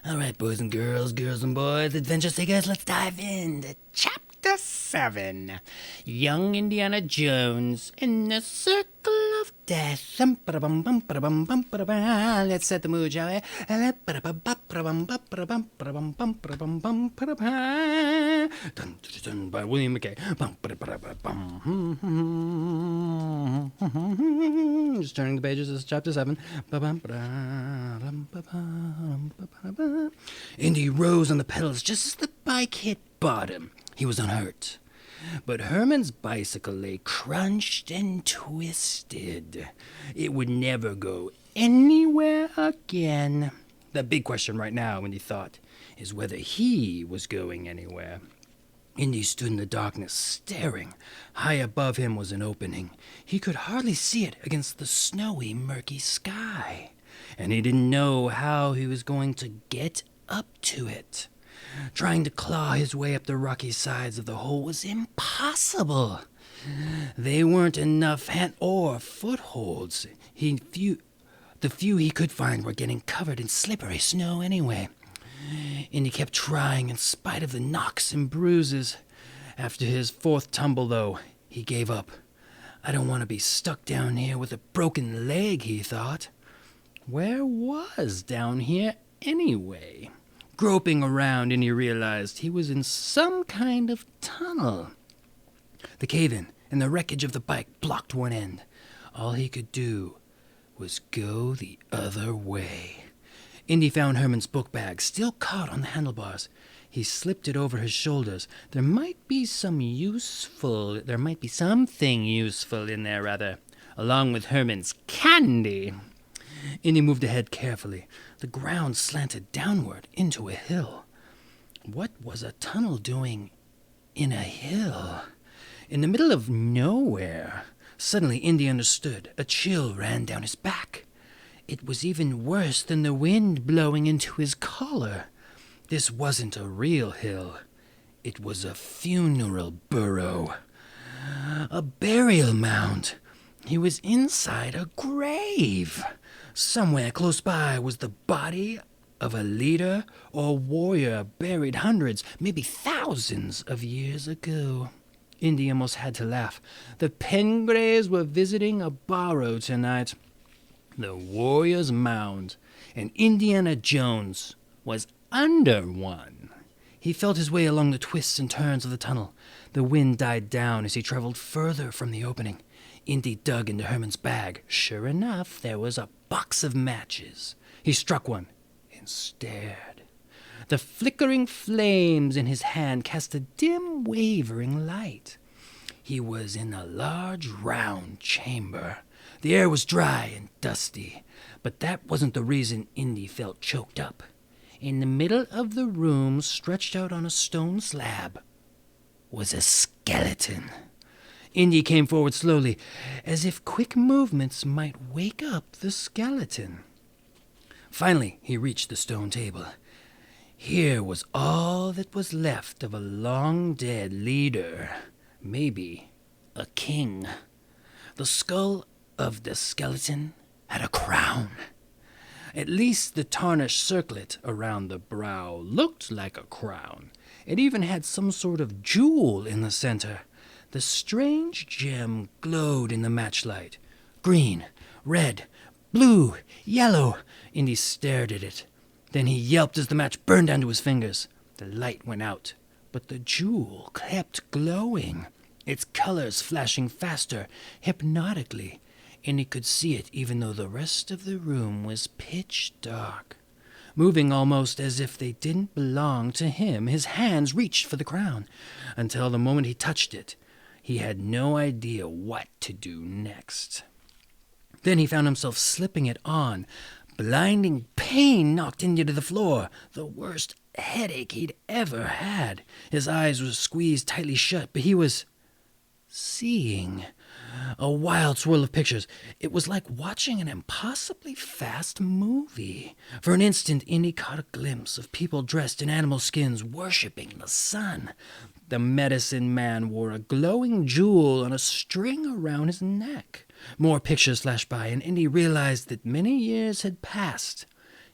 All right, boys and girls and boys, adventure seekers, let's dive in to Chapter 7. Young Indiana Jones in the Circle of Death. Let's set the mood, shall we? By William McCay. Just turning the pages, this is Chapter 7. Indy rose on the pedals just as the bike hit bottom. He was unhurt. But Herman's bicycle lay crunched and twisted. It would never go anywhere again. The big question right now, Indy thought, is whether he was going anywhere. Indy stood in the darkness, staring. High above him was an opening. He could hardly see it against the snowy, murky sky. And he didn't know how he was going to get up to it. Trying to claw his way up the rocky sides of the hole was impossible. They weren't enough hand or footholds. The few he could find were getting covered in slippery snow anyway. And he kept trying in spite of the knocks and bruises. After his fourth tumble, though, he gave up. I don't want to be stuck down here with a broken leg, he thought. Where was down here anyway? Groping around, and he realized he was in some kind of tunnel. The cave-in and the wreckage of the bike blocked one end. All he could do was go the other way. Indy found Herman's book bag, still caught on the handlebars. He slipped it over his shoulders. There might be something useful in there, along with Herman's candy. Indy moved ahead carefully. The ground slanted downward into a hill. What was a tunnel doing in a hill? In the middle of nowhere. Suddenly, Indy understood. A chill ran down his back. It was even worse than the wind blowing into his collar. This wasn't a real hill. It was a funeral burrow. A burial mound. He was inside a grave. Somewhere close by was the body of a leader or warrior buried hundreds, maybe thousands of years ago. Indy almost had to laugh. The Pengraves were visiting a barrow tonight. The warrior's mound, and Indiana Jones was under one. He felt his way along the twists and turns of the tunnel. The wind died down as he traveled further from the opening. Indy dug into Herman's bag. Sure enough, there was a box of matches. He struck one and stared. The flickering flames in his hand cast a dim, wavering light. He was in a large, round chamber. The air was dry and dusty, but that wasn't the reason Indy felt choked up. In the middle of the room, stretched out on a stone slab, was a skeleton. Indy came forward slowly, as if quick movements might wake up the skeleton. Finally, he reached the stone table. Here was all that was left of a long-dead leader, maybe a king. The skull of the skeleton had a crown. At least the tarnished circlet around the brow looked like a crown. It even had some sort of jewel in the center. The strange gem glowed in the matchlight. Green, red, blue, yellow. Indy stared at it. Then he yelped as the match burned onto his fingers. The light went out, but the jewel kept glowing, its colors flashing faster, hypnotically. Indy could see it even though the rest of the room was pitch dark. Moving almost as if they didn't belong to him, his hands reached for the crown. Until the moment he touched it, he had no idea what to do next. Then he found himself slipping it on. Blinding pain knocked Indy to the floor, the worst headache he'd ever had. His eyes were squeezed tightly shut, but he was seeing. A wild swirl of pictures. It was like watching an impossibly fast movie. For an instant, Indy caught a glimpse of people dressed in animal skins worshipping the sun. The medicine man wore a glowing jewel on a string around his neck. More pictures flashed by, and Indy realized that many years had passed.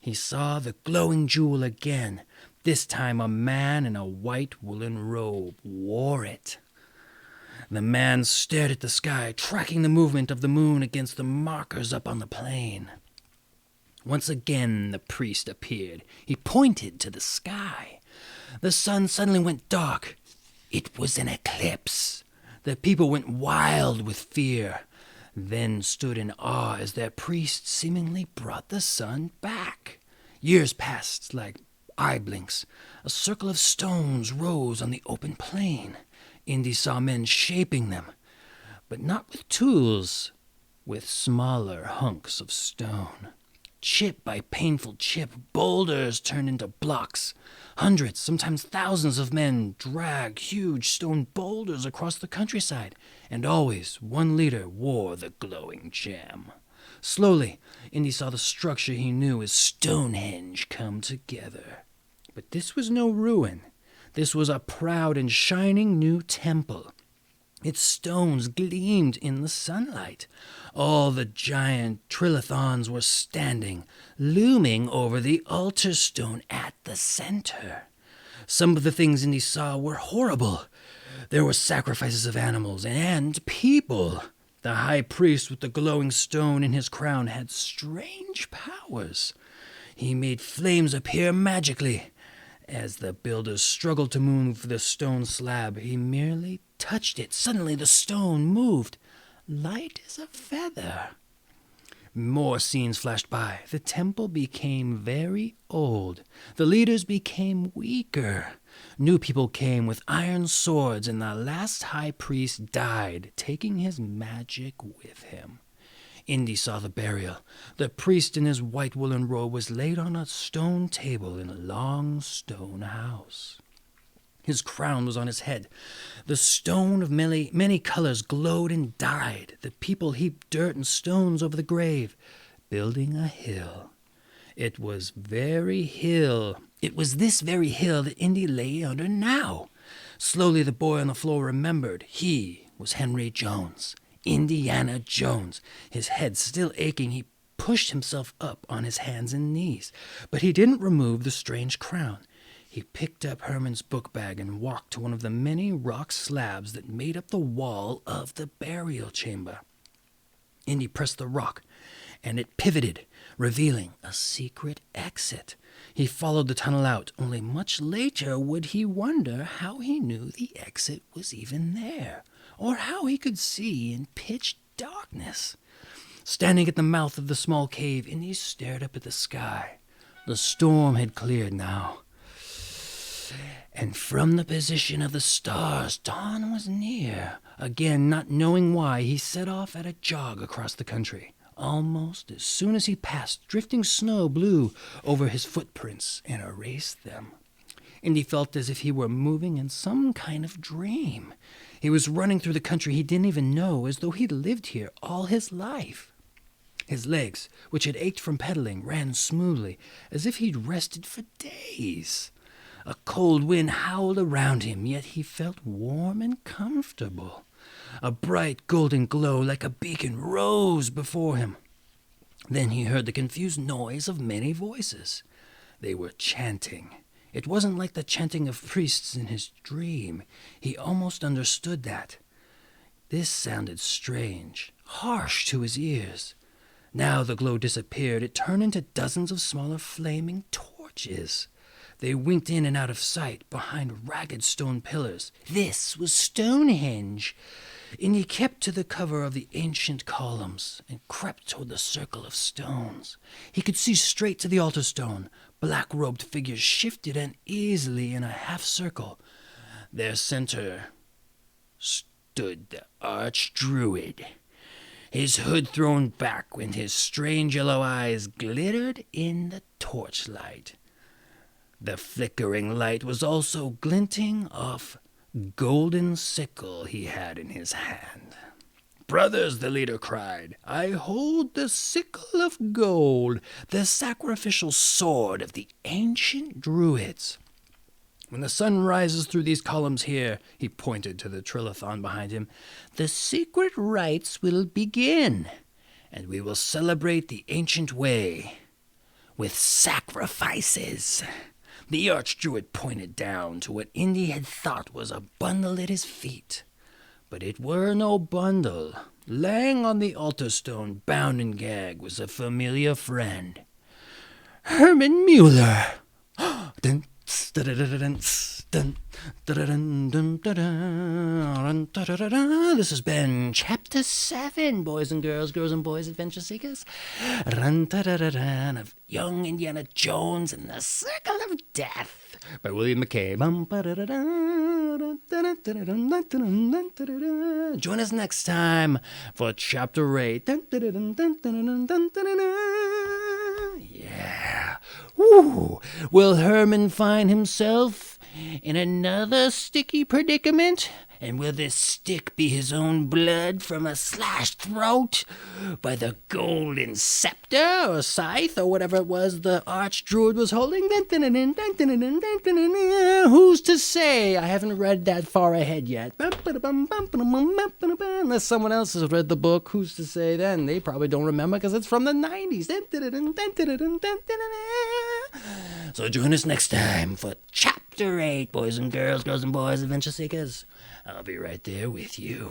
He saw the glowing jewel again. This time a man in a white woolen robe wore it. The man stared at the sky, tracking the movement of the moon against the markers up on the plain. Once again the priest appeared. He pointed to the sky. The sun suddenly went dark. It was an eclipse. The people went wild with fear, then stood in awe as their priest seemingly brought the sun back. Years passed like eye blinks. A circle of stones rose on the open plain. Indy saw men shaping them, but not with tools, with smaller hunks of stone. Chip by painful chip, boulders turned into blocks. Hundreds, sometimes thousands of men dragged huge stone boulders across the countryside, and always one leader wore the glowing gem. Slowly, Indy saw the structure he knew as Stonehenge come together. But this was no ruin. This was a proud and shining new temple. Its stones gleamed in the sunlight. All the giant trilithons were standing, looming over the altar stone at the center. Some of the things Indy saw were horrible. There were sacrifices of animals and people. The high priest with the glowing stone in his crown had strange powers. He made flames appear magically. As the builders struggled to move the stone slab, he merely touched it. Suddenly the stone moved, light as a feather. More scenes flashed by. The temple became very old. The leaders became weaker. New people came with iron swords, and the last high priest died, taking his magic with him. Indy saw the burial. The priest in his white woolen robe was laid on a stone table in a long stone house. His crown was on his head. The stone of many colors glowed and died. The people heaped dirt and stones over the grave, building a hill. It was this very hill that Indy lay under now. Slowly the boy on the floor remembered. He was Henry Jones. Indiana Jones. His head still aching, he pushed himself up on his hands and knees. But he didn't remove the strange crown. He picked up Herman's book bag and walked to one of the many rock slabs that made up the wall of the burial chamber. Indy pressed the rock, and it pivoted, revealing a secret exit. He followed the tunnel out, only much later would he wonder how he knew the exit was even there, or how he could see in pitch darkness. Standing at the mouth of the small cave, Indy stared up at the sky. The storm had cleared now, and from the position of the stars, dawn was near. Again, not knowing why, he set off at a jog across the country. Almost as soon as he passed, drifting snow blew over his footprints and erased them. Indy felt as if he were moving in some kind of dream. He was running through the country he didn't even know, as though he'd lived here all his life. His legs, which had ached from pedaling, ran smoothly, as if he'd rested for days. A cold wind howled around him, yet he felt warm and comfortable. A bright golden glow like a beacon rose before him. Then he heard the confused noise of many voices. They were chanting. It wasn't like the chanting of priests in his dream. He almost understood that. This sounded strange, harsh to his ears. Now the glow disappeared. It turned into dozens of smaller flaming torches. They winked in and out of sight behind ragged stone pillars. This was Stonehenge. And he kept to the cover of the ancient columns and crept toward the circle of stones. He could see straight to the altar stone. Black-robed figures shifted uneasily in a half-circle. Their center stood the arch-druid, his hood thrown back and his strange yellow eyes glittered in the torchlight. The flickering light was also glinting off golden sickle he had in his hand. "Brothers," the leader cried, "I hold the sickle of gold, the sacrificial sword of the ancient druids. When the sun rises through these columns here," he pointed to the trilithon behind him, "the secret rites will begin, and we will celebrate the ancient way. with sacrifices. The archdruid pointed down to what Indy had thought was a bundle at his feet. But it were no bundle. Laying on the altar stone, bound and gagged, was a familiar friend. Herman Mueller. Dun, dun, dun, this has been Chapter 7, boys and girls and boys, adventure seekers, of Young Indiana Jones and the Circle of Death by William McCay. Join us next time for Chapter 8. Yeah. Woo. Will Herman find himself in another sticky predicament? And will this stick be his own blood from a slashed throat by the golden scepter or scythe or whatever it was the archdruid was holding? Who's to say? I haven't read that far ahead yet. Unless someone else has read the book, who's to say then? They probably don't remember because it's from the 90s. So join us next time for Chapter 8, boys and girls and boys, adventure seekers. I'll be right there with you.